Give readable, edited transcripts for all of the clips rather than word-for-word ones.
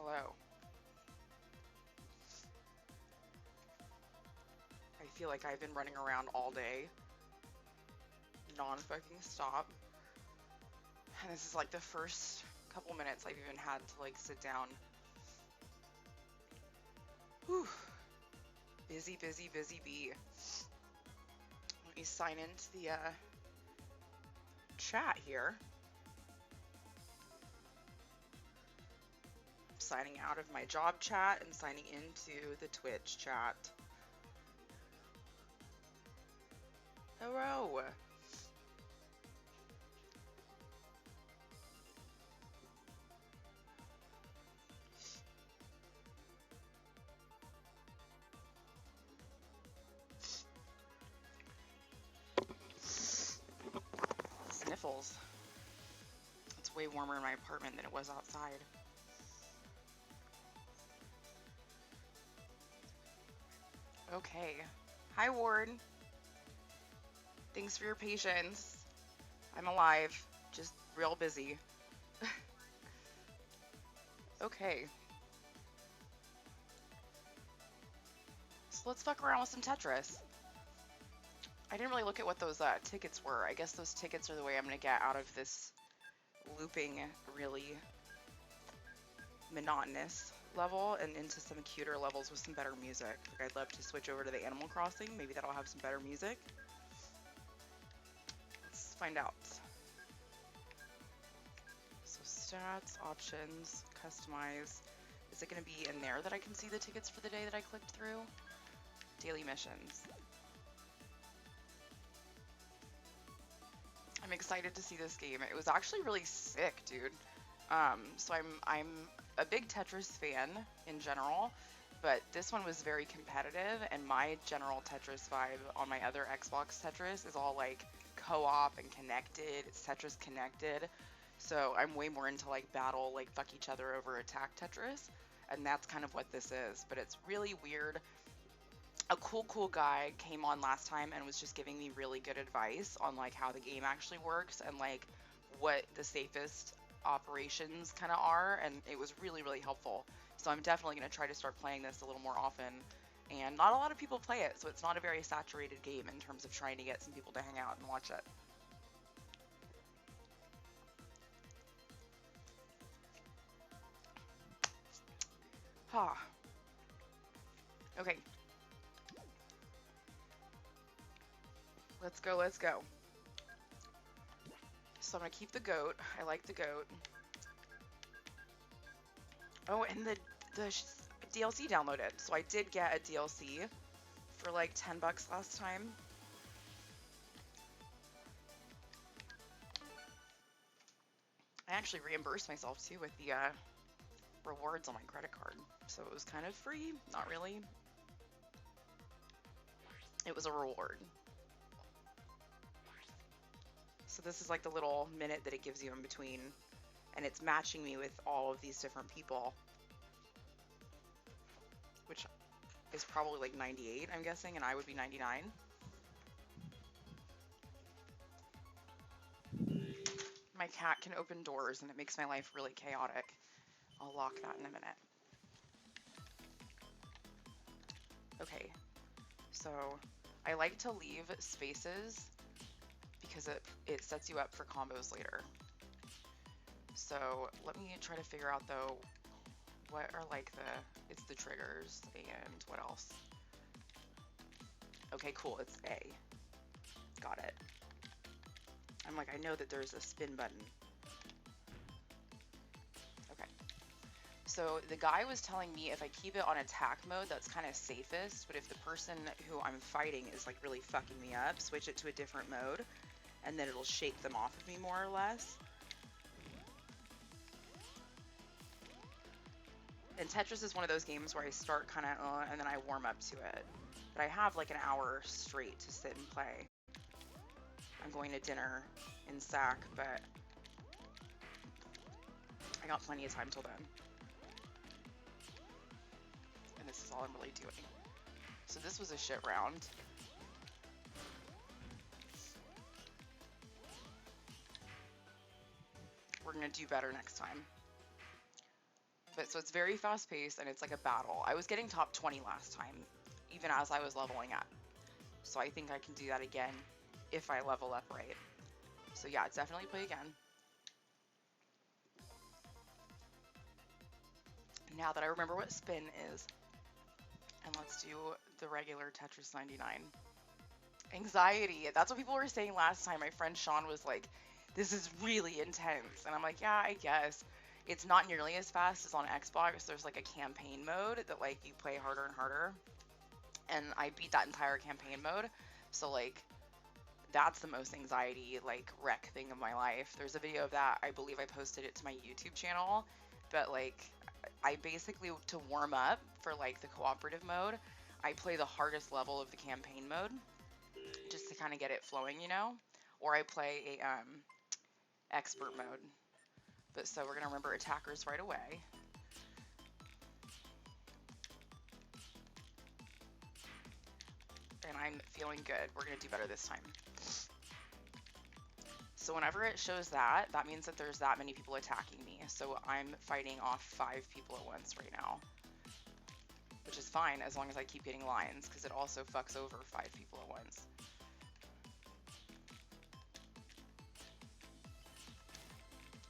Hello. I feel like I've been running around all day, non-fucking stop. And this is like the first couple minutes I've even had to like sit down. Whew. Busy, busy, busy bee. Let me sign into the chat here. I'm signing out of my job chat and signing into the Twitch chat. Hello. Sniffles. It's way warmer in my apartment than it was outside. Okay. Hi, Ward. Thanks for your patience. I'm alive. Just real busy. Okay. So let's fuck around with some Tetris. I didn't really look at what those tickets were. I guess those tickets are the way I'm going to get out of this looping really monotonous level and into some cuter levels with some better music. Like, I'd love to switch over to the Animal Crossing. Maybe that'll have some better music. Let's find out. So stats, options, customize. Is it going to be in there that I can see the tickets for the day that I clicked through? Daily missions. I'm excited to see this game. It was actually really sick, dude. So I'm a big Tetris fan in general, but this one was very competitive, and my general Tetris vibe on my other Xbox Tetris is all like co-op and connected. It's Tetris connected. So I'm way more into like battle, like fuck each other over attack Tetris, and that's kind of what this is. But it's really weird. A cool guy came on last time and was just giving me really good advice on like how the game actually works and like what the safest operations kind of are, and it was really helpful. So I'm definitely going to try to start playing this a little more often, and not a lot of people play it, so it's not a very saturated game in terms of trying to get some people to hang out and watch it. Ha. Okay. Let's go. So I'm gonna keep the goat. I like the goat. Oh, and the DLC downloaded. So I did get a DLC for like $10 last time. I actually reimbursed myself too with the rewards on my credit card. So it was kind of free. Not really. It was a reward. So this is like the little minute that it gives you in between, and it's matching me with all of these different people, which is probably like 98, I'm guessing, and I would be 99. My cat can open doors, and it makes my life really chaotic. I'll lock that in a minute. Okay, so I like to leave spaces because it sets you up for combos later. So let me try to figure out though, what are like it's the triggers, and what else? Okay, cool, it's A. Got it. I'm like, I know that there's a spin button. Okay. So the guy was telling me if I keep it on attack mode, that's kind of safest, but if the person who I'm fighting is like really fucking me up, switch it to a different mode, and then it'll shake them off of me more or less. And Tetris is one of those games where I start kind of, and then I warm up to it. But I have like an hour straight to sit and play. I'm going to dinner in SAC, but I got plenty of time till then. And this is all I'm really doing. So this was a shit round. We're gonna do better next time. But so it's very fast paced and it's like a battle. I was getting top 20 last time, even as I was leveling up. So I think I can do that again if I level up right. So yeah, definitely play again. Now that I remember what spin is, and let's do the regular Tetris 99. Anxiety. That's what people were saying last time. My friend Sean was like, this is really intense. And I'm like, yeah, I guess. It's not nearly as fast as on Xbox. There's like a campaign mode that like you play harder and harder. And I beat that entire campaign mode. So like that's the most anxiety like wreck thing of my life. There's a video of that. I believe I posted it to my YouTube channel. But like I basically, to warm up for like the cooperative mode, I play the hardest level of the campaign mode just to kind of get it flowing, you know? Or I play a expert mode. But so we're going to remember attackers right away. And I'm feeling good. We're going to do better this time. So whenever it shows that, that means that there's that many people attacking me. So I'm fighting off 5 people at once right now. Which is fine as long as I keep getting lines, because it also fucks over 5 people at once.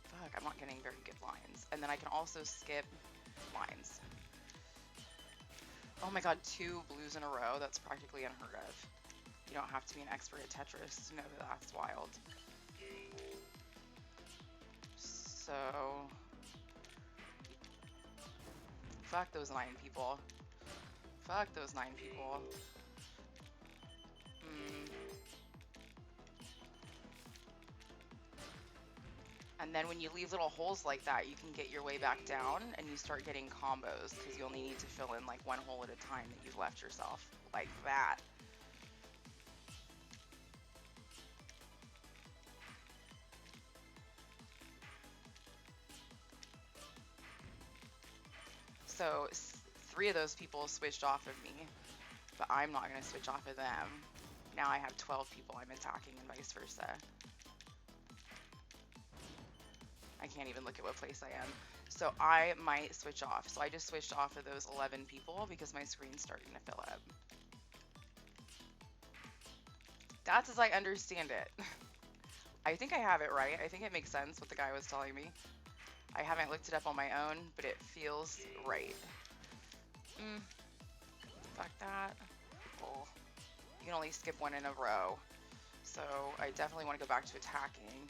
Fuck, I'm not getting very good lines. And then I can also skip lines. Oh my god, 2 blues in a row. That's practically unheard of. You don't have to be an expert at Tetris to know that that's wild. So... fuck those 9 people. Fuck those 9 people. And then when you leave little holes like that, you can get your way back down and you start getting combos because you only need to fill in like 1 hole at a time that you've left yourself. Like that. So 3 of those people switched off of me, but I'm not going to switch off of them. Now I have 12 people I'm attacking and vice versa. I can't even look at what place I am. So I might switch off. So I just switched off of those 11 people because my screen's starting to fill up. That's as I understand it. I think I have it right. I think it makes sense what the guy was telling me. I haven't looked it up on my own, but it feels right. Fuck that. Oh. You can only skip 1 in a row. So I definitely want to go back to attacking.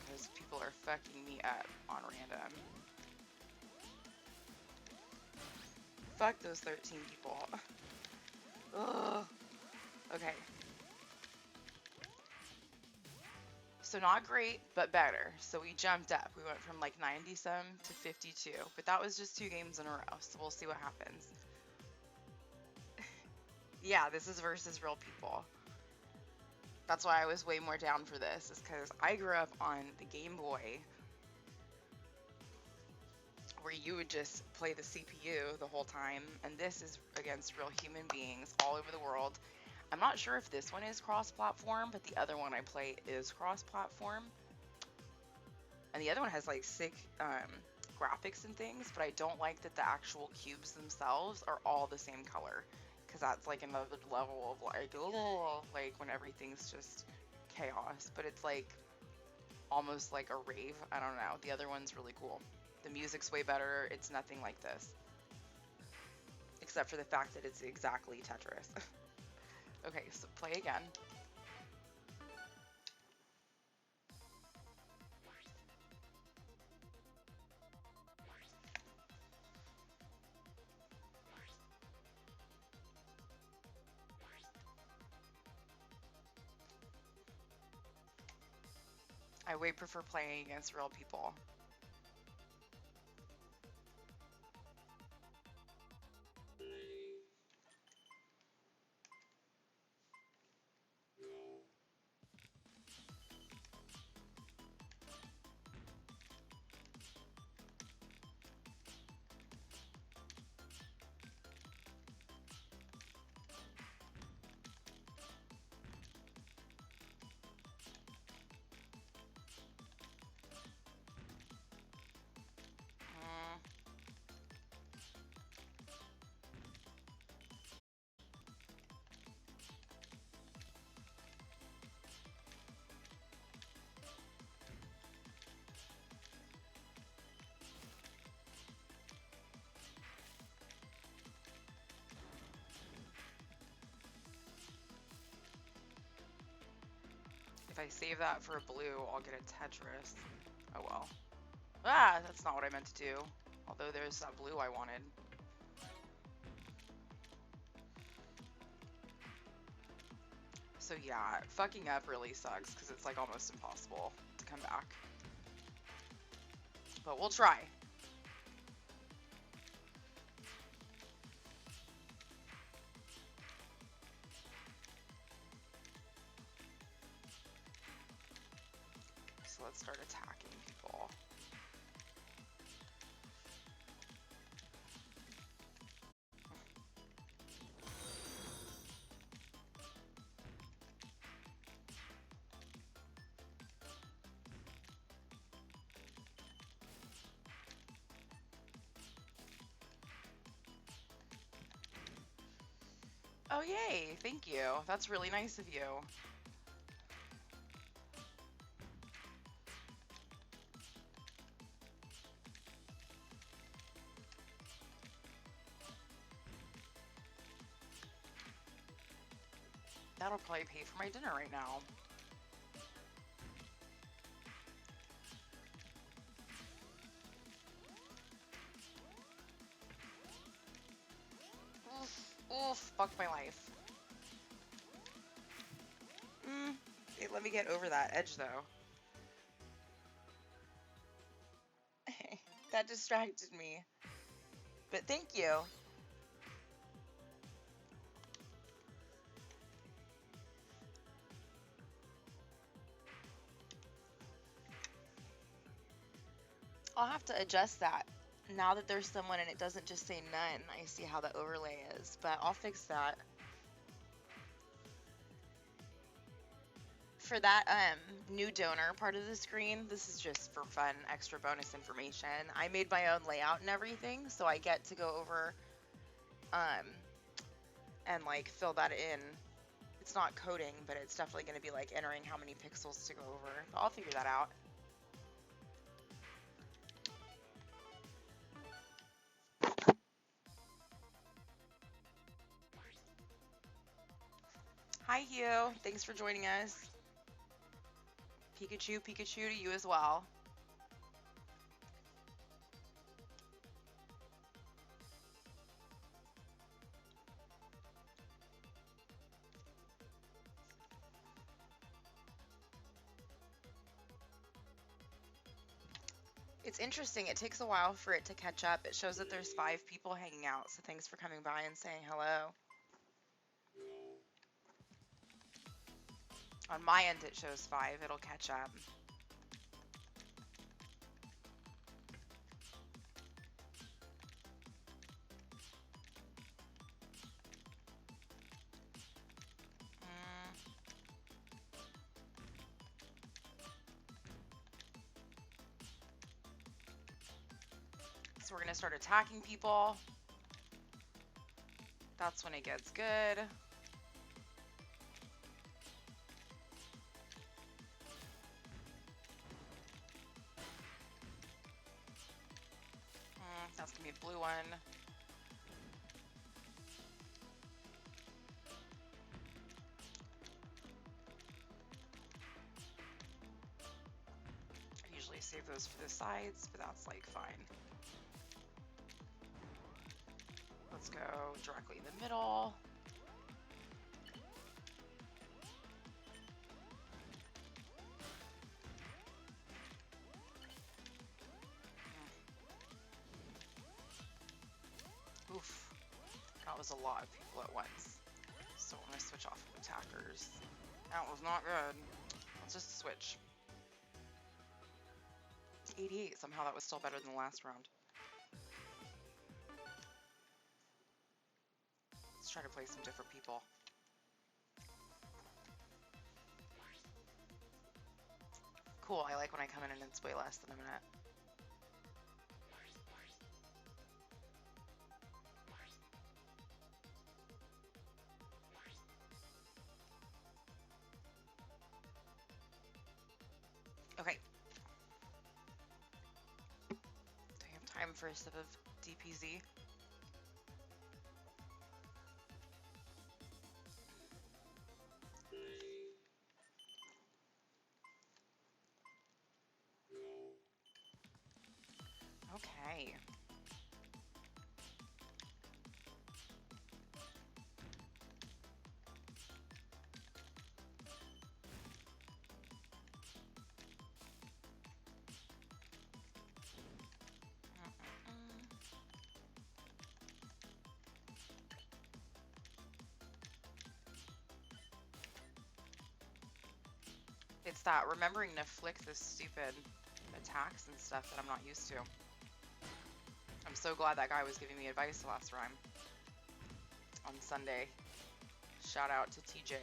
Because people are fucking me up on random. Fuck those 13 people. Ugh. Okay. So not great, but better. So we jumped up. We went from like 90-some to 52. But that was just 2 games in a row, so we'll see what happens. Yeah, this is versus real people. That's why I was way more down for this, is because I grew up on the Game Boy, where you would just play the CPU the whole time, and this is against real human beings all over the world. I'm not sure if this one is cross-platform, but the other one I play is cross-platform. And the other one has like sick graphics and things, but I don't like that the actual cubes themselves are all the same color, because that's like another level of like, ugh, like when everything's just chaos. But it's like almost like a rave. I don't know. The other one's really cool. The music's way better. It's nothing like this, except for the fact that it's exactly Tetris. Okay, so play again. I way prefer playing against real people. I save that for a blue, I'll get a Tetris. Oh well. Ah, that's not what I meant to do. Although there's that blue I wanted. So yeah, fucking up really sucks because it's like almost impossible to come back. But we'll try. So let's start attacking people. Oh yay, thank you. That's really nice of you. That'll probably pay for my dinner right now. Oof, oof, fuck my life. Let me get over that edge though. That distracted me. But thank you. I'll have to adjust that. Now that there's someone and it doesn't just say none, I see how the overlay is, but I'll fix that. For that new donor part of the screen, this is just for fun, extra bonus information. I made my own layout and everything, so I get to go over and like fill that in. It's not coding, but it's definitely going to be like entering how many pixels to go over. But I'll figure that out. Hi Hugh, thanks for joining us. Pikachu, Pikachu to you as well. It's interesting, it takes a while for it to catch up. It shows that there's 5 people hanging out, so thanks for coming by and saying hello. On my end it shows 5, it'll catch up. So we're gonna start attacking people. That's when it gets good. That's gonna be a blue one. I usually save those for the sides, but that's like fine. Let's go directly in the middle. Oof, that was a lot of people at once. So I'm gonna switch off of attackers. That was not good. Let's just switch. 88, somehow that was still better than the last round. Let's try to play some different people. Cool, I like when I come in and it's way less than a minute. Okay. Do I have time for a sip of DPZ? It's that remembering to flick the stupid attacks and stuff that I'm not used to. I'm so glad that guy was giving me advice last rhyme on Sunday. Shout out to TJ.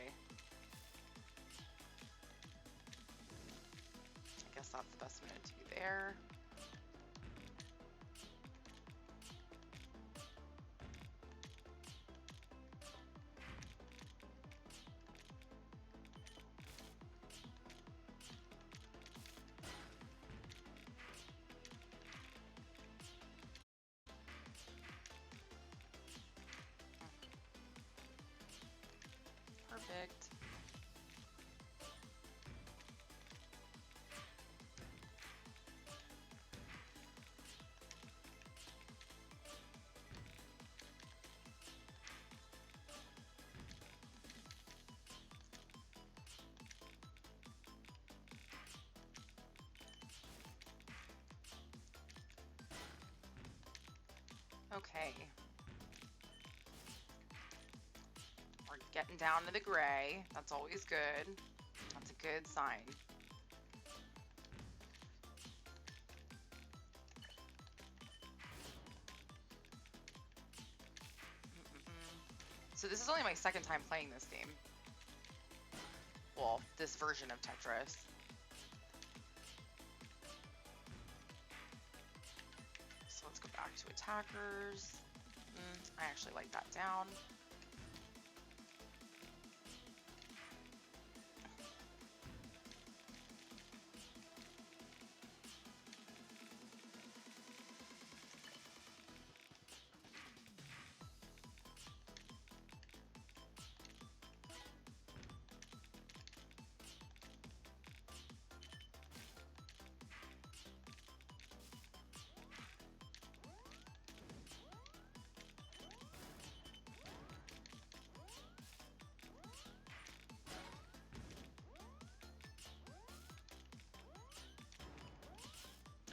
I guess that's the best minute to be there. Perfect. Okay. We're getting down to the gray. That's always good. That's a good sign. So this is only my second time playing this game. Well, this version of Tetris. So let's go back to attackers. I actually like that down.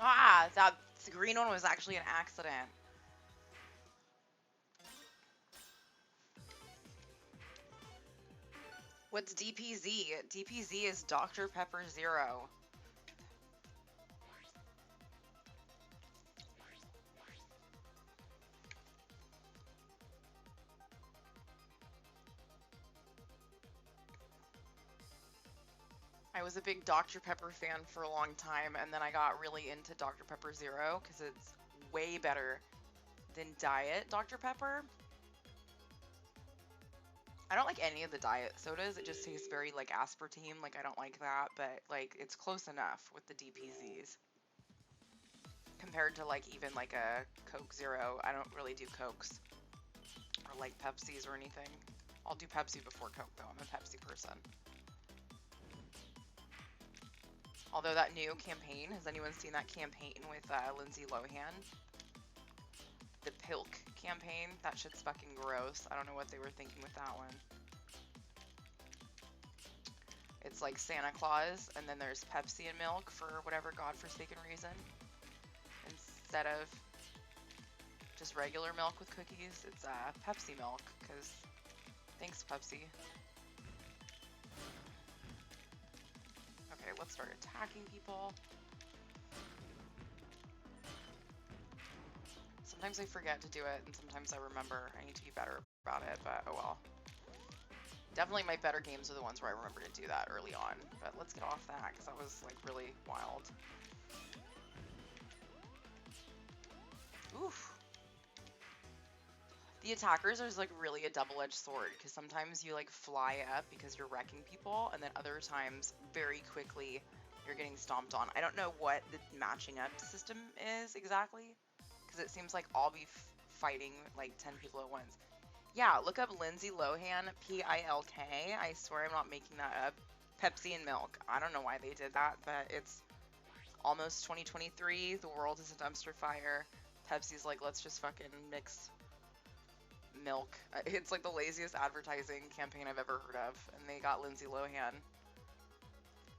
Ah, that green one was actually an accident. What's DPZ? DPZ is Dr. Pepper Zero. I was a big Dr. Pepper fan for a long time, and then I got really into Dr. Pepper Zero because it's way better than Diet Dr. Pepper. I don't like any of the diet sodas. It just tastes very like aspartame. Like I don't like that, but like it's close enough with the DPZs compared to like even like a Coke Zero. I don't really do Cokes or like Pepsis or anything. I'll do Pepsi before Coke though. I'm a Pepsi person. Although that new campaign, has anyone seen that campaign with Lindsay Lohan? The Pilk campaign? That shit's fucking gross. I don't know what they were thinking with that one. It's like Santa Claus, and then there's Pepsi and milk for whatever godforsaken reason. Instead of just regular milk with cookies, it's Pepsi milk, because thanks, Pepsi. Okay, let's start attacking people. Sometimes I forget to do it, and sometimes I remember I need to be better about it, but oh well. Definitely my better games are the ones where I remember to do that early on, but let's get off that, because that was like really wild. Oof. The attackers is like really a double-edged sword, because sometimes you like fly up because you're wrecking people, and then other times very quickly you're getting stomped on. I don't know what the matching up system is exactly, because it seems like I'll be fighting like 10 people at once. Yeah, look up Lindsay Lohan, P-I-L-K. I swear I'm not making that up. Pepsi and milk. I don't know why they did that, but it's almost 2023. The world is a dumpster fire. Pepsi's like, let's just fucking mix milk. It's like the laziest advertising campaign I've ever heard of, and they got Lindsay Lohan.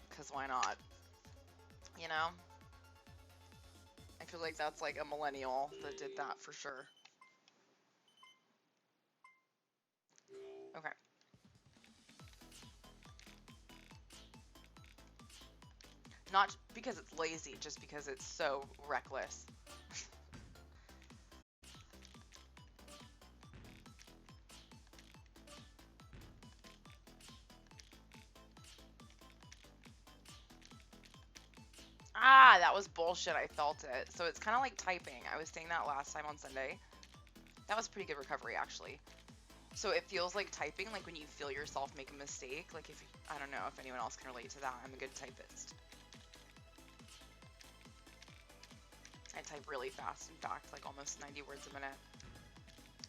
Because why not? You know? I feel like that's like a millennial that did that for sure. Okay. Not because it's lazy, just because it's so reckless. Ah, that was bullshit. I felt it. So it's kind of like typing. I was saying that last time on Sunday. That was pretty good recovery, actually. So it feels like typing, like when you feel yourself make a mistake. Like if, I don't know if anyone else can relate to that. I'm a good typist. I type really fast, in fact, like almost 90 words a minute.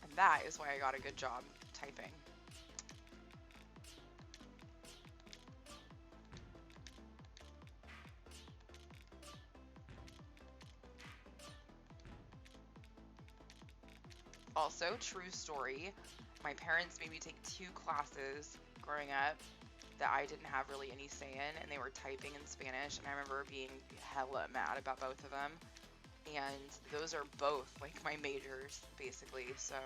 And that is why I got a good job typing. Also, true story, my parents made me take 2 classes growing up that I didn't have really any say in, and they were typing in Spanish, and I remember being hella mad about both of them. And those are both like my majors, basically, so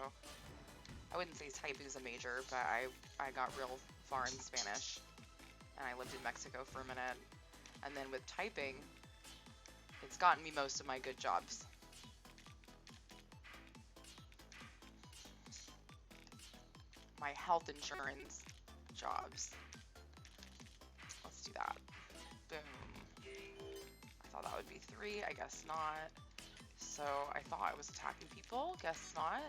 I wouldn't say typing is a major, but I got real far in Spanish, and I lived in Mexico for a minute. And then with typing, it's gotten me most of my good jobs. My health insurance jobs. Let's do that. Boom. I thought that would be 3. I guess not. So I thought I was attacking people. Guess not.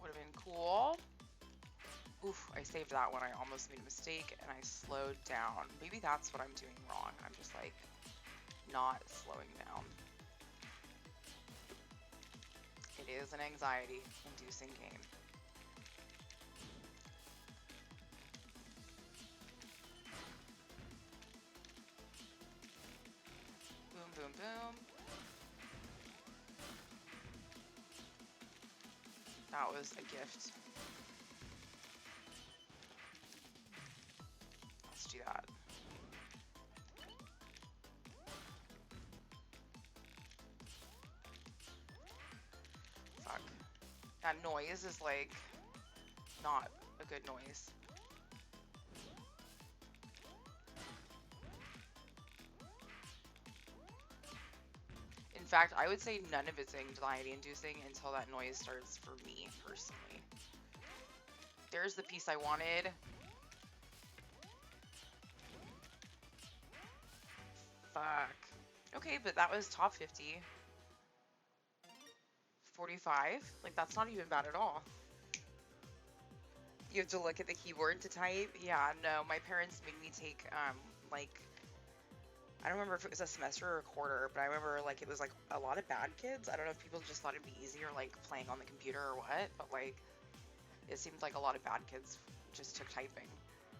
Would have been cool. Oof, I saved that one. I almost made a mistake and I slowed down. Maybe that's what I'm doing wrong. I'm just like not slowing down. It is an anxiety-inducing game. Boom, boom, boom. That was a gift. Let's do that. Fuck. That noise is like not a good noise. In fact, I would say none of it's anxiety-inducing until that noise starts for me, personally. There's the piece I wanted. Fuck. Okay, but that was top 50. 45? Like, that's not even bad at all. You have to look at the keyboard to type? Yeah, no, my parents made me take, like, I don't remember if it was a semester or a quarter, but I remember, like, it was, like, a lot of bad kids. I don't know if people just thought it'd be easier, like, playing on the computer or what, but, like, it seemed like a lot of bad kids just took typing.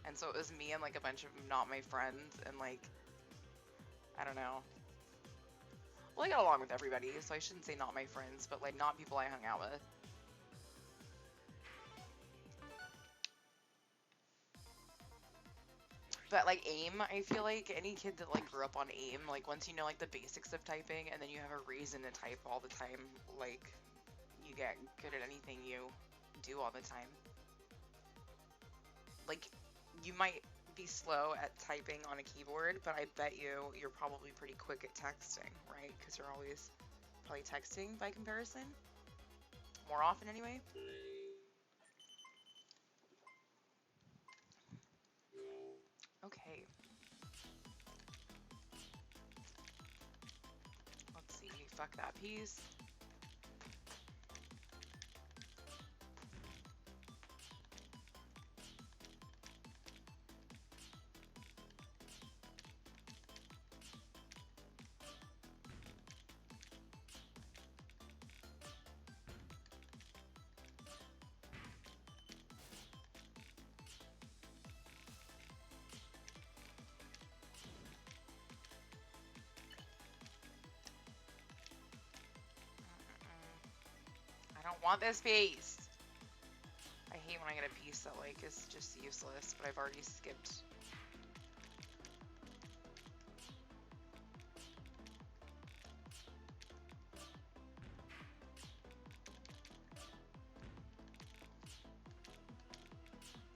And so it was me and, like, a bunch of not my friends, and, like, I don't know. Well, I got along with everybody, so I shouldn't say not my friends, but, like, not people I hung out with. But, like, AIM, I feel like any kid that, like, grew up on AIM, like, once you know, like, the basics of typing, and then you have a reason to type all the time, like, you get good at anything you do all the time. Like, you might be slow at typing on a keyboard, but I bet you're probably pretty quick at texting, right? Because you're always probably texting by comparison. More often, anyway. Okay. Let's see. Fuck that piece. I don't want this piece. I hate when I get a piece that, like, is just useless, but I've already skipped.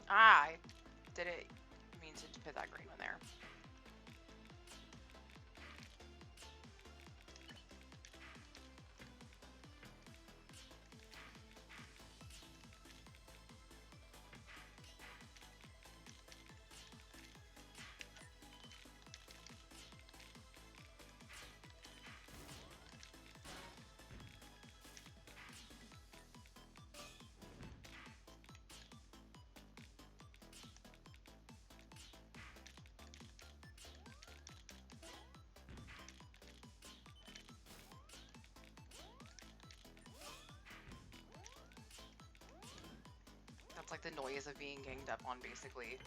Ah, I did it. I to put that green one there. That's like the noise of being ganged up on, basically.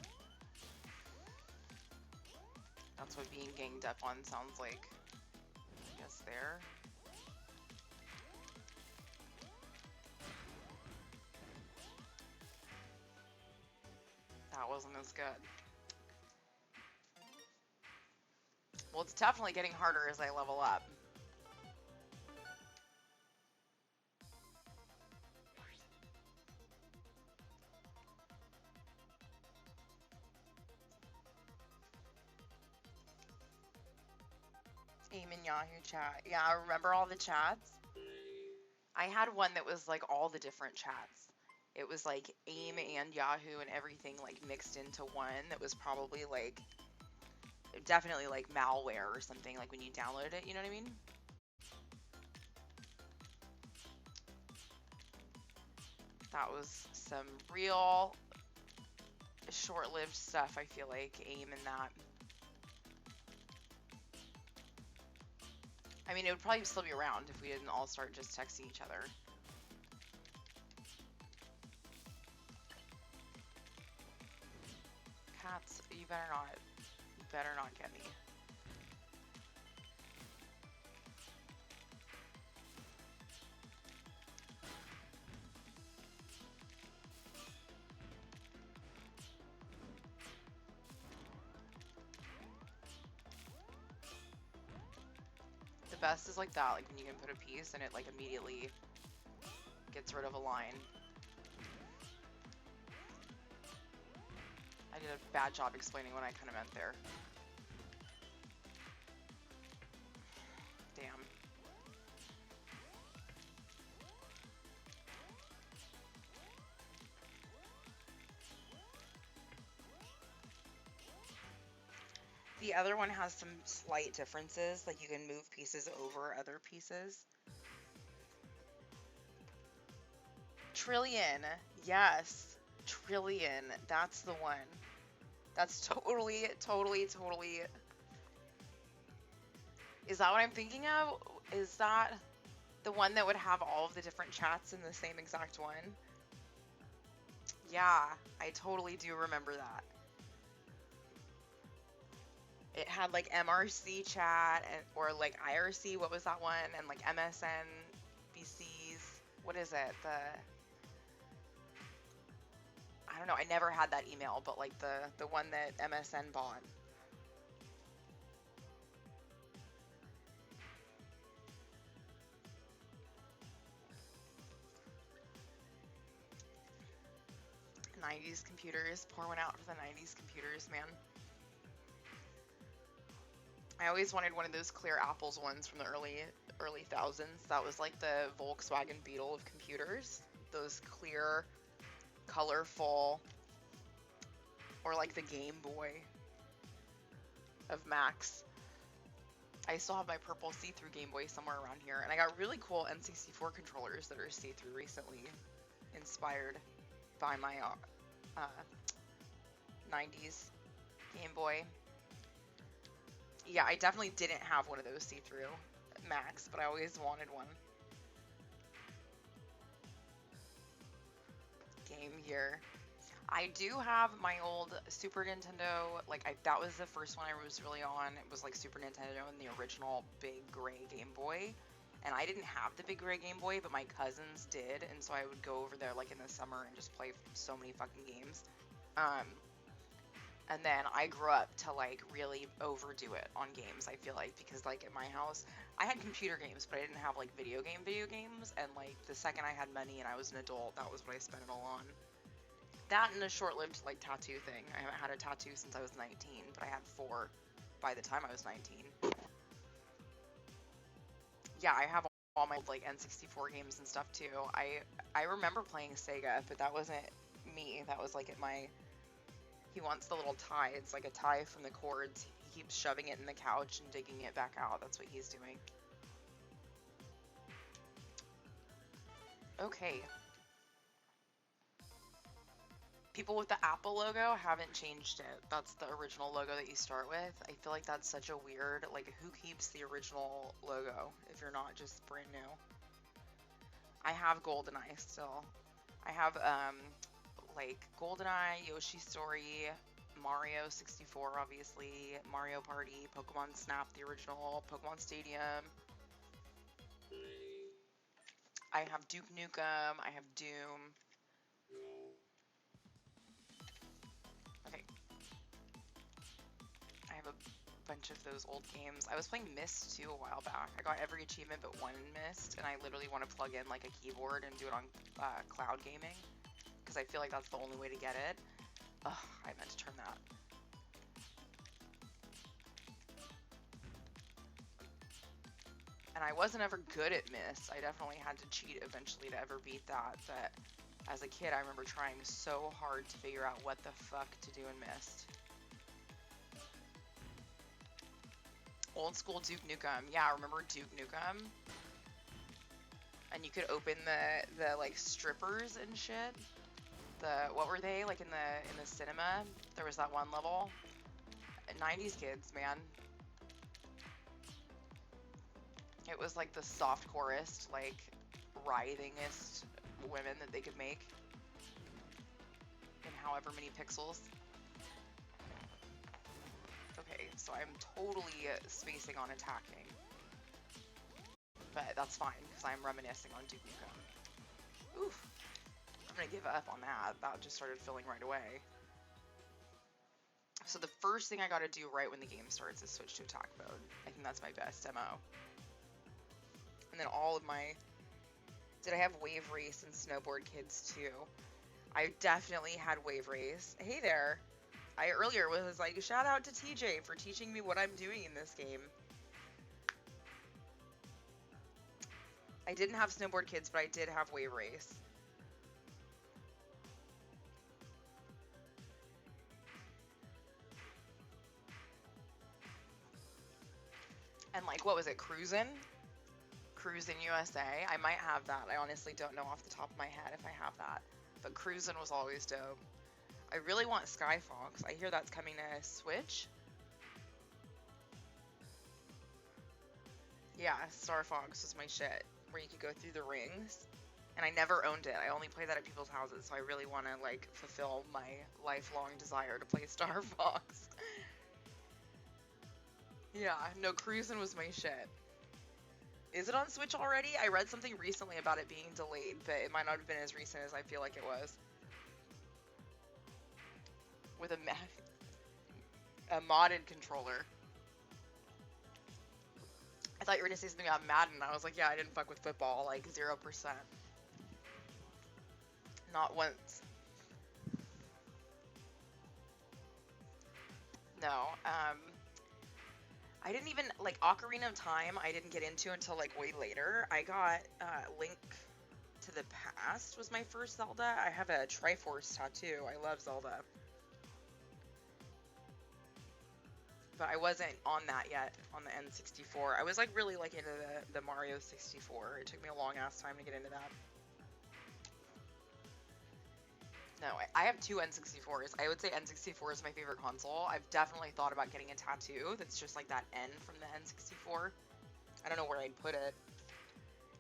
That's what being ganged up on sounds like. Yes, there. That wasn't as good. Well, it's definitely getting harder as I level up. AIM in Yahoo chat. Yeah, I remember all the chats. I had one that was like all the different chats. It was like AIM and Yahoo and everything like mixed into one that was probably like definitely like malware or something, like when you downloaded it, you know what I mean? That was some real short-lived stuff, I feel like, AIM in that. I mean, it would probably still be around if we didn't all start just texting each other. Cats, you better not get me. The best is like that, like when you can put a piece and it like immediately gets rid of a line. I did a bad job explaining what I kind of meant there. Damn. The other one has some slight differences, like you can move pieces over other pieces. Trillion, yes. Trillion, that's the one. That's totally. Is that what I'm thinking of? Is that the one that would have all of the different chats in the same exact one? Yeah, I totally do remember that. It had like MRC chat and or like IRC, what was that one? And like MSN BCs. What is it? I don't know. I never had that email, but like the one that MSN bought. '90s computers. Pour one out for the '90s computers, man. I always wanted one of those clear apples ones from the early thousands. That was like the Volkswagen Beetle of computers. Those clear, colorful, or like the Game Boy of Macs. I still have my purple see-through Game Boy somewhere around here, and I got really cool N64 controllers that are see-through recently, inspired by my 90s Game Boy. Yeah, I definitely didn't have one of those see-through Macs, but I always wanted one. Game Gear. I do have my old Super Nintendo, like that was the first one I was really on. It was like Super Nintendo and the original big gray Game Boy. And I didn't have the big gray Game Boy, but my cousins did, and so I would go over there like in the summer and just play so many fucking games. And then I grew up to like really overdo it on games, I feel like, because like at my house, I had computer games, but I didn't have like video games, and like the second I had money and I was an adult, that was what I spent it all on. That and a short-lived, like, tattoo thing. I haven't had a tattoo since I was 19, but I had 4 by the time I was 19. Yeah, I have all my, like, N64 games and stuff, too. I remember playing Sega, but that wasn't me. That was, like, at my... He wants the little tie. It's like a tie from the cords. He keeps shoving it in the couch and digging it back out. That's what he's doing. Okay. People with the Apple logo haven't changed it. That's the original logo that you start with. I feel like that's such a weird, like, who keeps the original logo if you're not just brand new? I have GoldenEye still. I have, like, GoldenEye, Yoshi's Story, Mario 64, obviously, Mario Party, Pokemon Snap, the original, Pokemon Stadium. I have Duke Nukem, I have Doom. Okay. I have a bunch of those old games. I was playing Myst too a while back. I got every achievement but one in Myst, and I literally want to plug in like a keyboard and do it on cloud gaming, because I feel like that's the only way to get it. Ugh, I meant to turn that. And I wasn't ever good at Myst. I definitely had to cheat eventually to ever beat that, but as a kid I remember trying so hard to figure out what the fuck to do in Myst. Old school Duke Nukem. Yeah, remember Duke Nukem? And you could open the like strippers and shit. What were they like in the cinema? There was that one level. 90s kids, man. It was like the softcorest, like writhingest women that they could make in however many pixels. Okay, so I'm totally spacing on attacking. But that's fine, because I'm reminiscing on Duke Nukem. Oof. I'm gonna give up on that. That just started filling right away. So the first thing I gotta do right when the game starts is switch to attack mode. I think that's my best MO. And then all of my... Did I have Wave Race and Snowboard Kids too? I definitely had Wave Race. Hey there! I earlier was like, shout out to TJ for teaching me what I'm doing in this game. I didn't have Snowboard Kids, but I did have Wave Race. And like, what was it, Cruisin'? Cruisin' USA? I might have that. I honestly don't know off the top of my head if I have that. But Cruisin' was always dope. I really want Sky Fox. I hear that's coming to Switch. Yeah, Star Fox was my shit, where you could go through the rings. And I never owned it. I only played that at people's houses, so I really want to, like, fulfill my lifelong desire to play Star Fox. Yeah, no, Cruisin' was my shit. Is it on Switch already? I read something recently about it being delayed, but it might not have been as recent as I feel like it was. With a modded controller. I thought you were gonna say something about Madden. I was like, yeah, I didn't fuck with football, like 0%. Not once. No, I didn't even, like, Ocarina of Time, I didn't get into until, like, way later. I got, Link to the Past was my first Zelda. I have a Triforce tattoo. I love Zelda. But I wasn't on that yet, on the N64. I was, like, really, like, into the Mario 64. It took me a long-ass time to get into that. No, I have 2 N64s. I would say N64 is my favorite console. I've definitely thought about getting a tattoo that's just like that N from the N64. I don't know where I'd put it.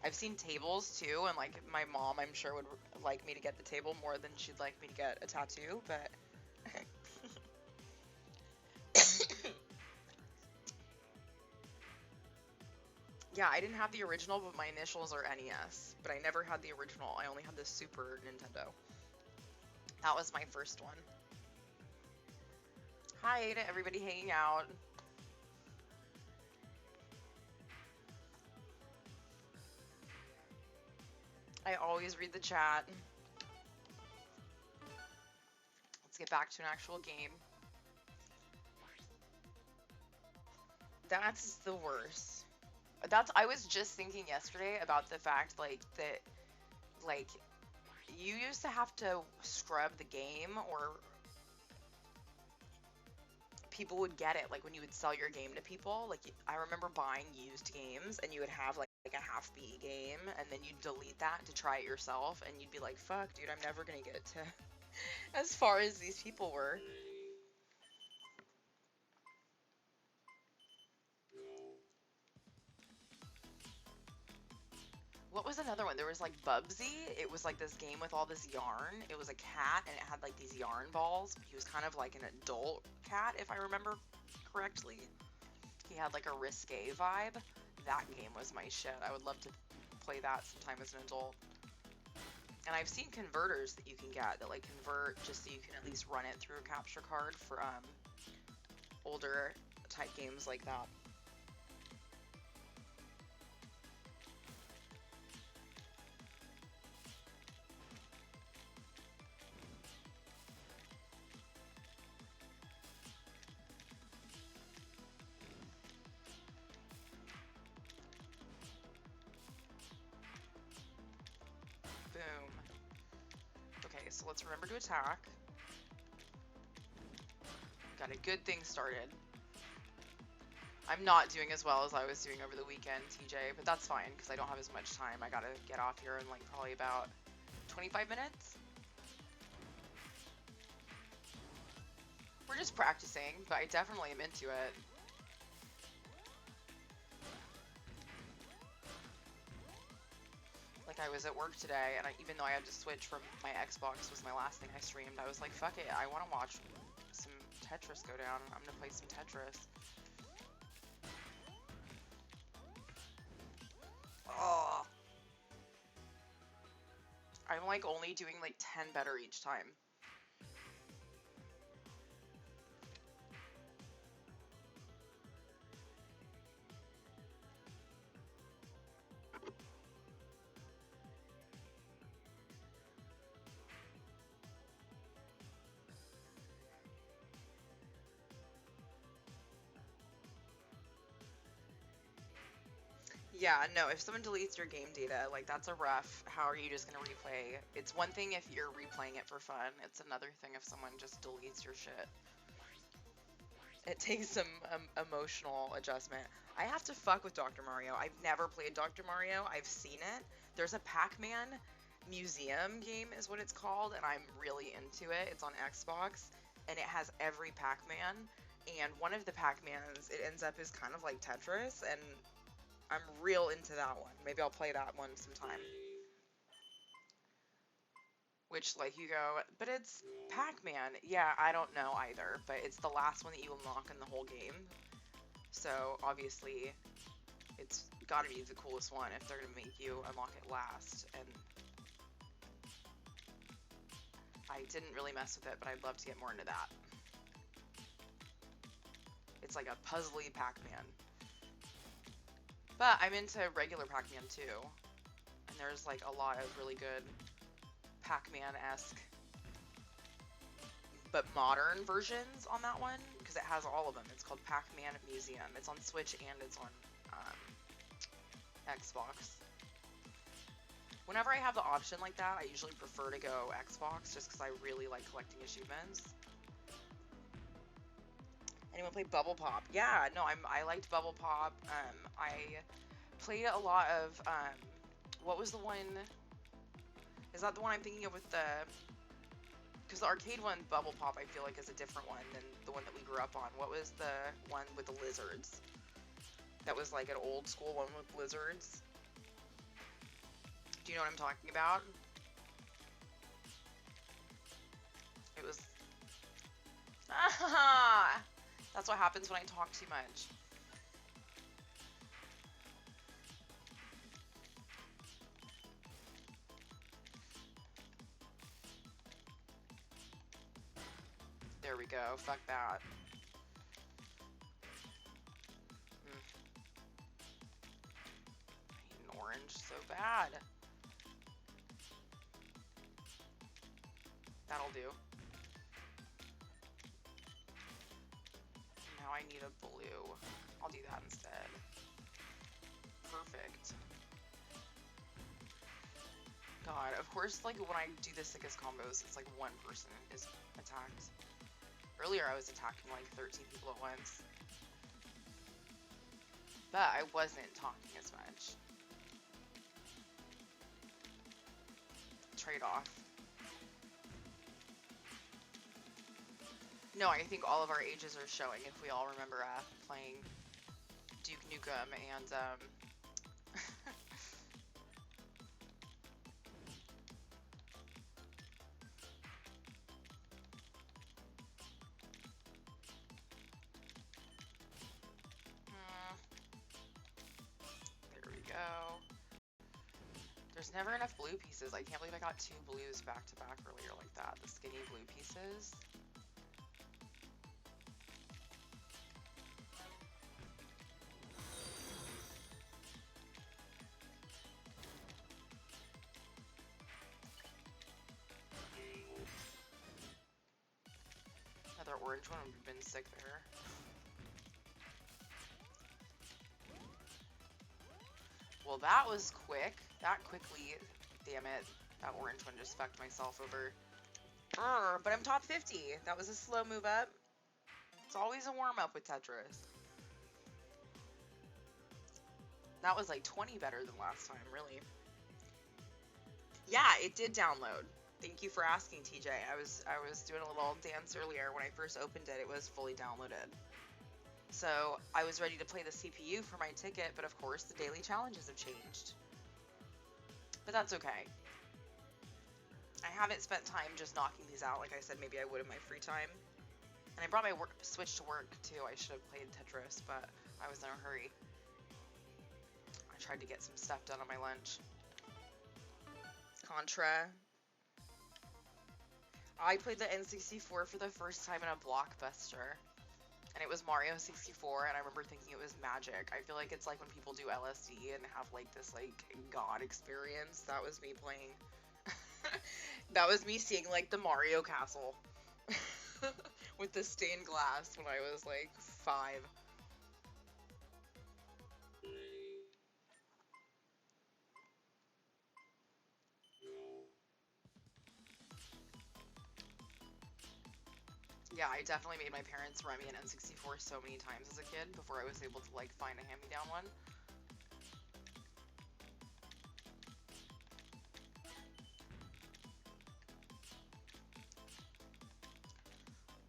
I've seen tables too, and like my mom, I'm sure, would like me to get the table more than she'd like me to get a tattoo, but... Yeah, I didn't have the original, but my initials are NES. But I never had the original. I only had the Super Nintendo. That was my first one. Hi to everybody hanging out. I always read the chat. get back to an actual game. That's the worst. I was just thinking yesterday about the fact, like, that, like, you used to have to scrub the game, or people would get it, like, when you would sell your game to people. Like, I remember buying used games, and you would have, like a half-beat game, and then you'd delete that to try it yourself, and you'd be like, fuck, dude, I'm never gonna get to as far as these people were. What was another one? There was like Bubsy. It was like this game with all this yarn. It was a cat, and it had like these yarn balls. He was kind of like an adult cat, if I remember correctly. He had like a risque vibe. That game was my shit. I would love to play that sometime as an adult. And I've seen converters that you can get that like convert just so you can at least run it through a capture card for older type games like that. Boom. Okay, so let's remember to attack. Got a good thing started. I'm not doing as well as I was doing over the weekend, TJ, but that's fine because I don't have as much time. I gotta get off here in like probably about 25 minutes. We're just practicing, but I definitely am into it. Like, I was at work today, and even though I had to switch from my Xbox, was my last thing I streamed, I was like, fuck it, I want to watch some Tetris go down. I'm gonna play some Tetris. Oh. I'm like only doing like 10 better each time. Yeah, no, if someone deletes your game data, like, that's a rough. How are you just gonna replay? It's one thing if you're replaying it for fun. It's another thing if someone just deletes your shit. It takes some emotional adjustment. I have to fuck with Dr. Mario. I've never played Dr. Mario. I've seen it. There's a Pac-Man museum game is what it's called, and I'm really into it. It's on Xbox, and it has every Pac-Man. And one of the Pac-Mans, it ends up is kind of like Tetris, and I'm real into that one. Maybe I'll play that one sometime. Which, like, you go, but it's Pac-Man. Yeah, I don't know either, but it's the last one that you unlock in the whole game. So, obviously, it's gotta be the coolest one if they're gonna make you unlock it last. And I didn't really mess with it, but I'd love to get more into that. It's like a puzzly Pac-Man. But I'm into regular Pac-Man too. And there's like a lot of really good Pac-Man-esque but modern versions on that one, because it has all of them. It's called Pac-Man Museum. It's on Switch and it's on Xbox. Whenever I have the option like that, I usually prefer to go Xbox just because I really like collecting achievements. Anyone play Bubble Pop? Yeah, no, I liked Bubble Pop. I played a lot of what was the one? Is that the one I'm thinking of with the? Because the arcade one, Bubble Pop, I feel like is a different one than the one that we grew up on. What was the one with the lizards? That was like an old school one with lizards. Do you know what I'm talking about? It was. Ah, that's what happens when I talk too much. There we go. Fuck that. I hate an orange so bad. That'll do. I need a blue. I'll do that instead. Perfect. God, of course, like, when I do the sickest combos, it's like one person is attacked. Earlier, I was attacking like 13 people at once. But I wasn't talking as much. Trade-off. No, I think all of our ages are showing if we all remember playing Duke Nukem and there we go. There's never enough blue pieces. I can't believe I got 2 blues back to back earlier like that. The skinny blue pieces. Another orange one would have been sick there. Well, that was quick. That quickly. Damn it. That orange one just fucked myself over. But I'm top 50. That was a slow move up. It's always a warm-up with Tetris. That was like 20 better than last time, really. Yeah, it did download. Thank you for asking, TJ. I was doing a little dance earlier. When I first opened it, it was fully downloaded. So I was ready to play the CPU for my ticket, but of course the daily challenges have changed. But that's okay. I haven't spent time just knocking these out like I said maybe I would in my free time. And I brought my Switch to work too. I should have played Tetris, but I was in a hurry. I tried to get some stuff done on my lunch. Contra. I played the N64 for the first time in a Blockbuster. And it was Mario 64, and I remember thinking it was magic. I feel like it's like when people do LSD and have like this like God experience. That was me playing. That was me seeing like the Mario Castle with the stained glass when I was like 5. Yeah, I definitely made my parents rent me an N64 so many times as a kid before I was able to like find a hand-me-down one.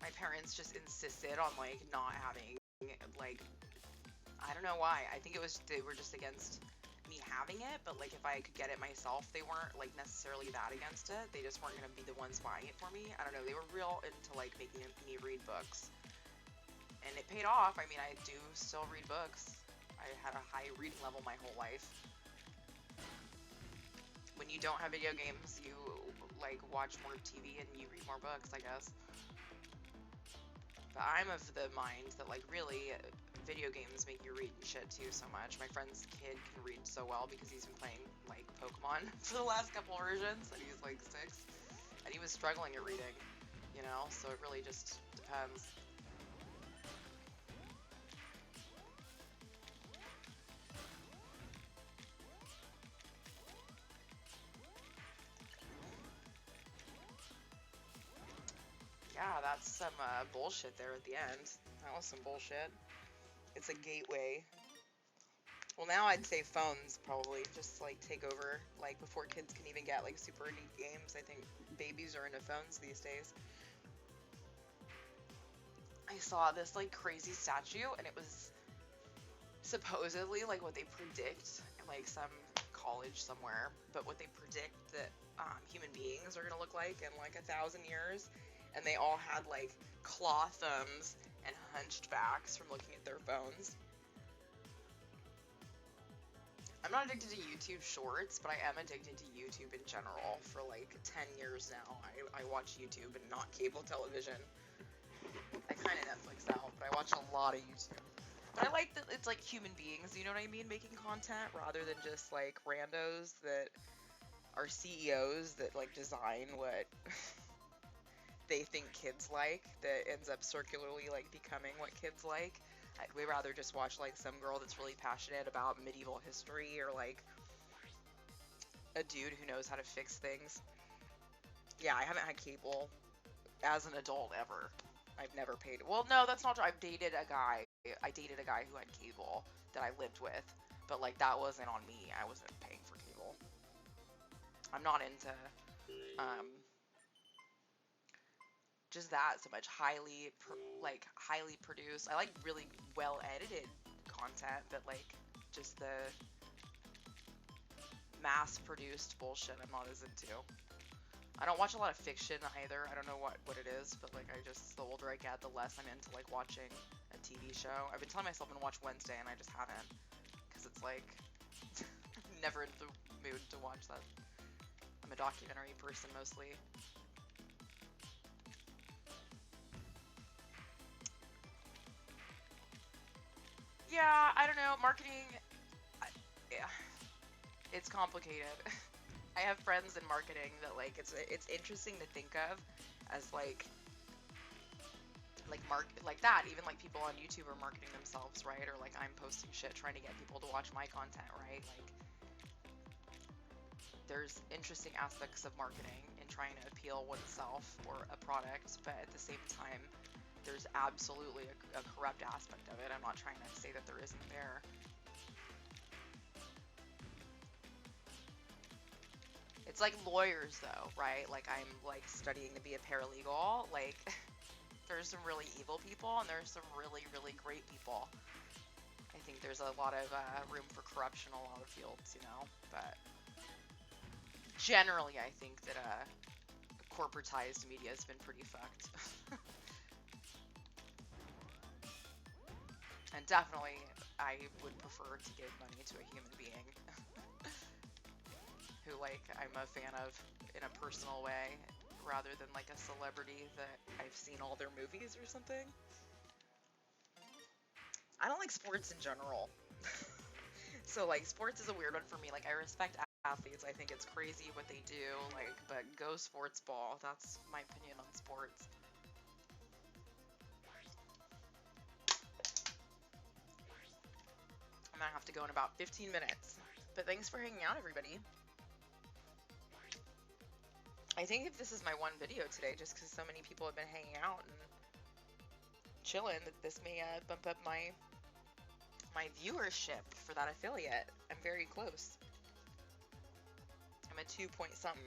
My parents just insisted on like not having like, I don't know why. I think it was they were just against me having it, but like if I could get it myself, they weren't like necessarily that against it. They just weren't gonna be the ones buying it for me. I don't know. They were real into like making me read books, and it paid off. I mean, I do still read books. I had a high reading level my whole life. When you don't have video games, you like watch more TV and you read more books, I guess. But I'm of the mind that like really video games make you read and shit too so much. My friend's kid can read so well because he's been playing like Pokemon for the last couple versions, and he's like 6, and he was struggling at reading, you know, so it really just depends. Yeah, that's some bullshit there at the end. That was some bullshit. It's a gateway. Well, now I'd say phones probably just like take over, like before kids can even get like super neat games. I think babies are into phones these days. I saw this like crazy statue, and it was supposedly like what they predict in like some college somewhere, but what they predict that human beings are gonna look like in like 1,000 years, and they all had like claw thumbs and hunched backs from looking at their phones. I'm not addicted to YouTube Shorts, but I am addicted to YouTube in general. For like 10 years now, I watch YouTube and not cable television. I kind of Netflix out, but I watch a lot of YouTube. But I like that it's like human beings, you know what I mean, making content rather than just like randos that are CEOs that like design what they think kids like that ends up circularly like becoming what kids like. I'd way rather just watch like some girl that's really passionate about medieval history, or like a dude who knows how to fix things. Yeah, I haven't had cable as an adult ever. I've never paid. Well, no, that's not true. I've dated a guy. I dated a guy who had cable that I lived with, but like that wasn't on me. I wasn't paying for cable. I'm not into um just that so much. Highly produced. I like really well edited content, but like just the mass produced bullshit I'm not as into. I don't watch a lot of fiction either. I don't know what it is, but like the older I get, the less I'm into like watching a TV show. I've been telling myself I'm gonna watch Wednesday, and I just haven't, because it's like I'm never in the mood to watch that. I'm a documentary person mostly. Yeah, I don't know. Marketing, yeah, it's complicated. I have friends in marketing that like it's interesting to think of as like that. Even like people on YouTube are marketing themselves, right? Or like I'm posting shit trying to get people to watch my content, right? Like there's interesting aspects of marketing in trying to appeal oneself or a product, but at the same time there's absolutely a corrupt aspect of it. I'm not trying to say that there isn't there. It's like lawyers though, right? Like I'm like studying to be a paralegal. Like there's some really evil people and there's some really, really great people. I think there's a lot of room for corruption in a lot of fields, you know, but generally I think that corporatized media has been pretty fucked. And definitely I would prefer to give money to a human being who like I'm a fan of in a personal way, rather than like a celebrity that I've seen all their movies or something. I don't like sports in general. So like sports is a weird one for me. Like I respect athletes. I think it's crazy what they do. Like, but go sports ball. That's my opinion on sports. I'm gonna have to go in about 15 minutes. But thanks for hanging out, everybody. I think if this is my one video today, just because so many people have been hanging out and chilling, that this may bump up my viewership for that affiliate. I'm very close. I'm at 2 point something.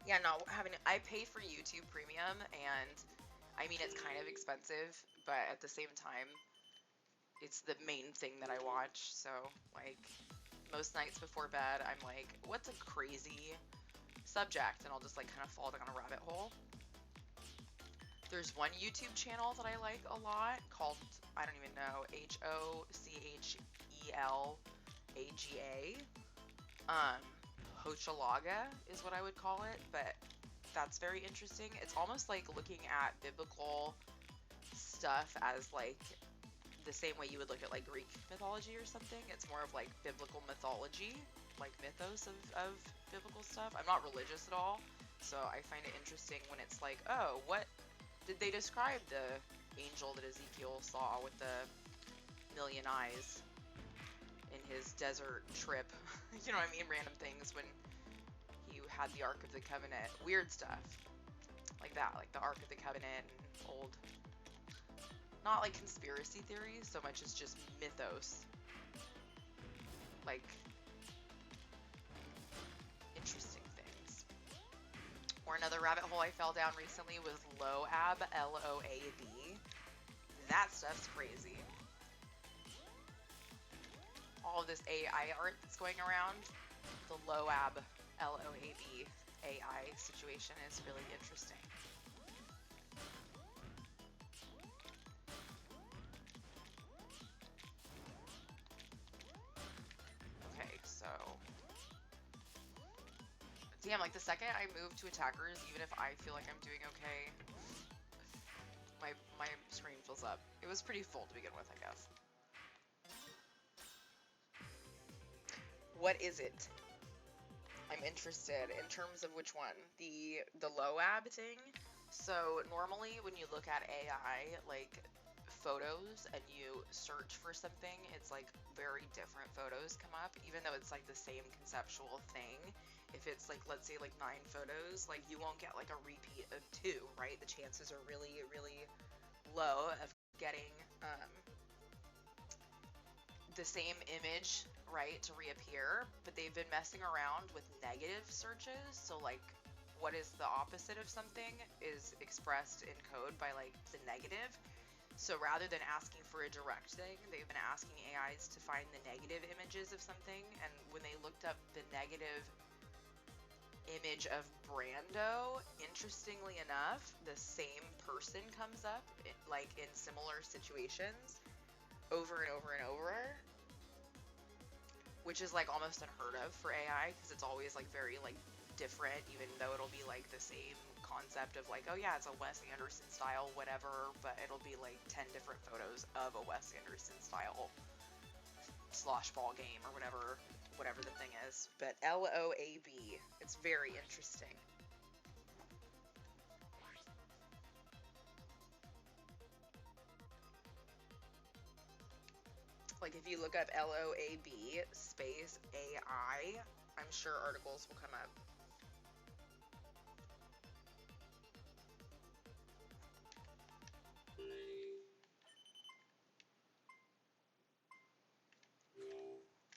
Yeah, no, I pay for YouTube Premium, and I mean it's kind of expensive, but at the same time, it's the main thing that I watch. So like most nights before bed, I'm like, what's a crazy subject, and I'll just like kind of fall down a rabbit hole. There's one YouTube channel that I like a lot called, I don't even know, Hochelaga. Hochelaga is what I would call it, but that's very interesting. It's almost like looking at biblical stuff as like the same way you would look at like Greek mythology or something. It's more of like biblical mythology, like mythos of biblical stuff. I'm not religious at all, so I find it interesting when it's like, oh, what did they describe the angel that Ezekiel saw with the million eyes in his desert trip? You know what I mean? Random things when he had the Ark of the Covenant. Weird stuff like that, like the Ark of the Covenant and old, not like conspiracy theories so much as just mythos. Like interesting things. Or another rabbit hole I fell down recently was Loab, Loab. That stuff's crazy. All of this AI art that's going around, the Loab, Loab AI situation is really interesting. Okay, so damn, like the second I move to attackers, even if I feel like I'm doing okay, my screen fills up. It was pretty full to begin with, I guess. What is it? I'm interested in terms of which one, the Loab thing. So normally when you look at AI like photos and you search for something, it's like very different photos come up, even though it's like the same conceptual thing. If it's like, let's say like 9 photos, like you won't get like a repeat of 2, right? The chances are really, really low of getting the same image, right, to reappear. But they've been messing around with negative searches. So like what is the opposite of something is expressed in code by like the negative. So rather than asking for a direct thing, they've been asking AIs to find the negative images of something. And when they looked up the negative image of Brando, interestingly enough, the same person comes up like in similar situations over and over and over, which is like almost unheard of for AI because it's always like very like different, even though it'll be like the same concept of like, oh yeah, it's a Wes Anderson style whatever, but it'll be like 10 different photos of a Wes Anderson style slosh ball game or whatever the thing is. But LOAB, it's very interesting. Like if you look up LOAB space AI, I'm sure articles will come up.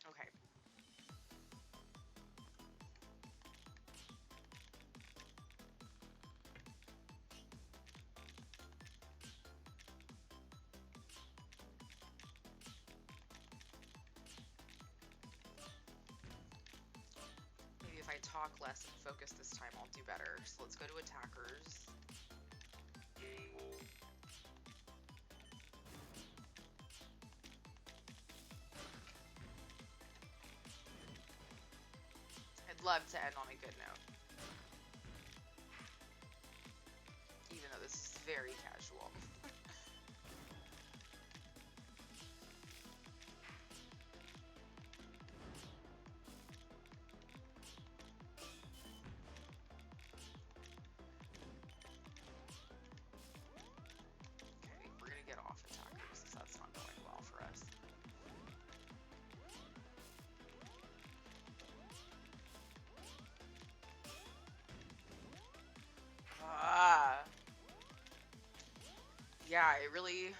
Okay. Maybe if I talk less and focus this time, I'll do better. So let's go to attackers. I'd love to end on a good note, even though this is very casual. Okay, we're gonna get off attackers because that's not going well for us. Yeah, it really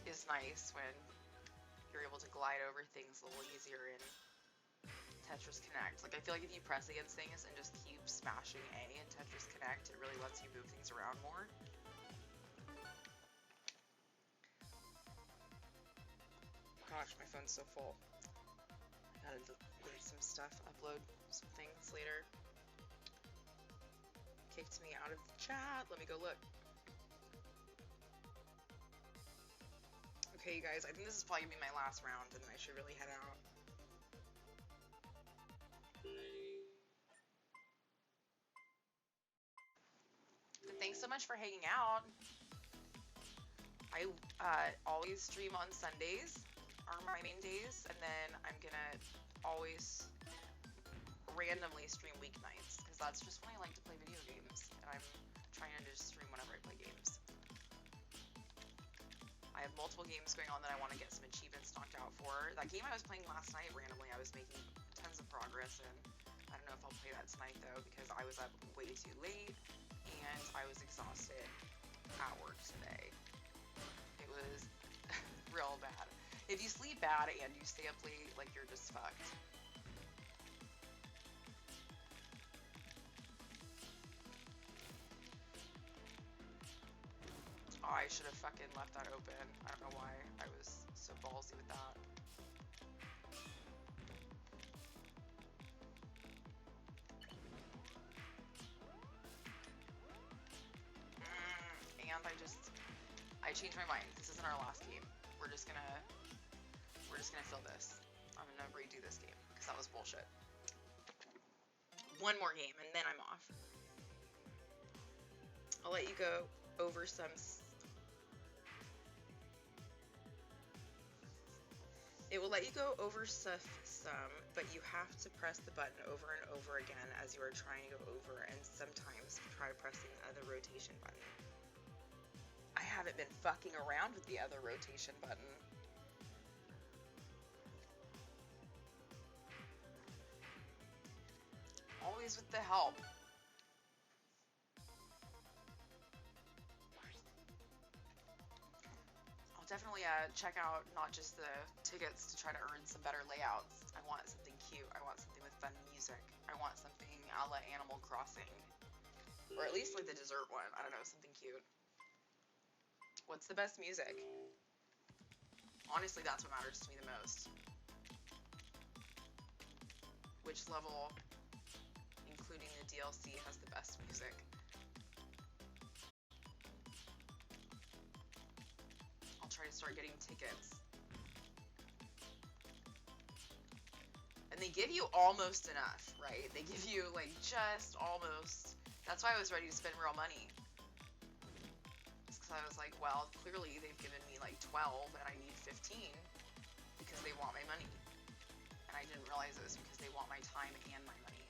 is nice when you're able to glide over things a little easier in Tetris Connect. Like I feel like if you press against things and just keep smashing A in Tetris Connect, it really lets you move things around more. Gosh, my phone's so full. I gotta delete some stuff, upload some things later. Kicked me out of the chat. Let me go look. Okay, you guys, I think this is probably gonna be my last round, and then I should really head out. But thanks so much for hanging out. I always stream on Sundays, are my main days, and then I'm gonna always randomly stream weeknights, because that's just when I like to play video games, and I'm trying to just stream whenever I play games. I have multiple games going on that I want to get some achievements knocked out for. That game I was playing last night randomly, I was making tons of progress in. I don't know if I'll play that tonight though, because I was up way too late, and I was exhausted at work today. It was real bad. If you sleep bad and you stay up late, like you're just fucked. Oh, I should have fucking left that open. I don't know why I was so ballsy with that. And I changed my mind. This isn't our last game. We're just gonna fill this. I'm gonna redo this game because that was bullshit. One more game and then I'm off. I'll let you go over some. It will let you go over some, but you have to press the button over and over again as you are trying to go over, and sometimes try pressing the other rotation button. I haven't been fucking around with the other rotation button. Always with the help. I'll definitely check out not just the tickets to try to earn some better layouts. I want something cute. I want something with fun music. I want something a la Animal Crossing. Or at least like the dessert one. I don't know, something cute. What's the best music? Honestly, that's what matters to me the most. Which level, including the DLC, has the best music? I'll try to start getting tickets. And they give you almost enough, right? They give you like just almost. That's why I was ready to spend real money. It's because I was like, well, clearly they've given me like 12 and I need 15 because they want my money. And I didn't realize it was because they want my time and my money.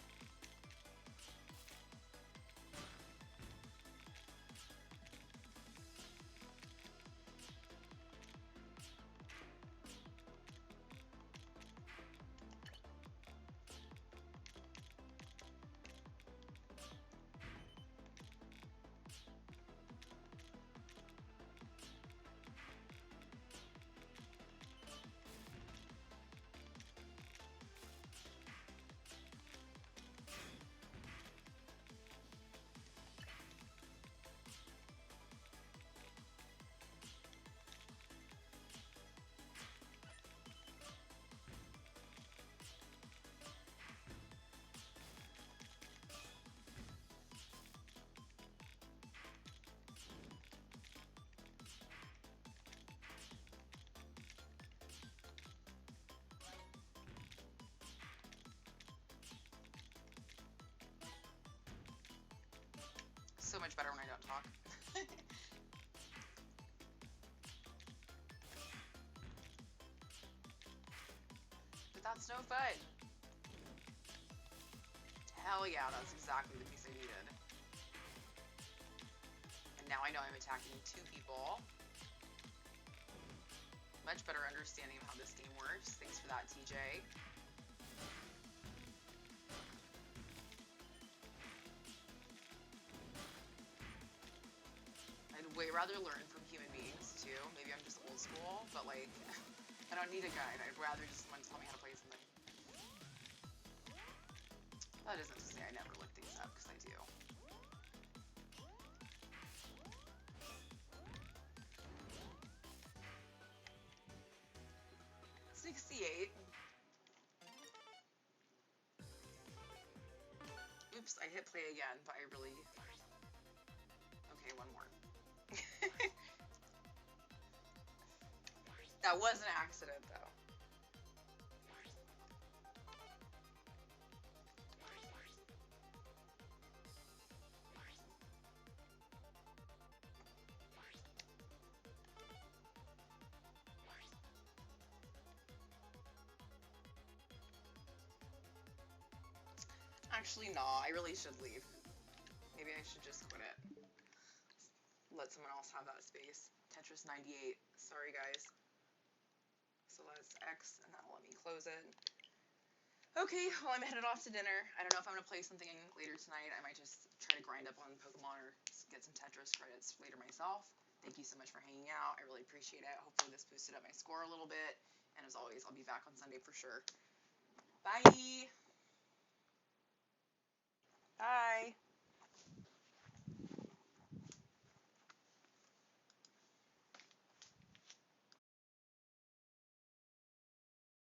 So much better when I don't talk. But that's no fun. Hell yeah, that's exactly the piece I needed. And now I know I'm attacking 2 people. Much better understanding of how this game works. Thanks for that, TJ. I'd way rather learn from human beings too. Maybe I'm just old school, but like, I don't need a guide. I'd rather just someone tell me how to play something. That isn't to say I never look things up, because I do. 68. Oops, I hit play again, but I really... Okay, one more. That was an accident, though. Actually, no, I really should leave. Maybe I should just quit it. Let someone else have that space. Tetris 98. Sorry, guys. So let's X, and that'll let me close it. Okay, well, I'm headed off to dinner. I don't know if I'm going to play something later tonight. I might just try to grind up on Pokemon or get some Tetris credits later myself. Thank you so much for hanging out. I really appreciate it. Hopefully this boosted up my score a little bit. And as always, I'll be back on Sunday for sure. Bye!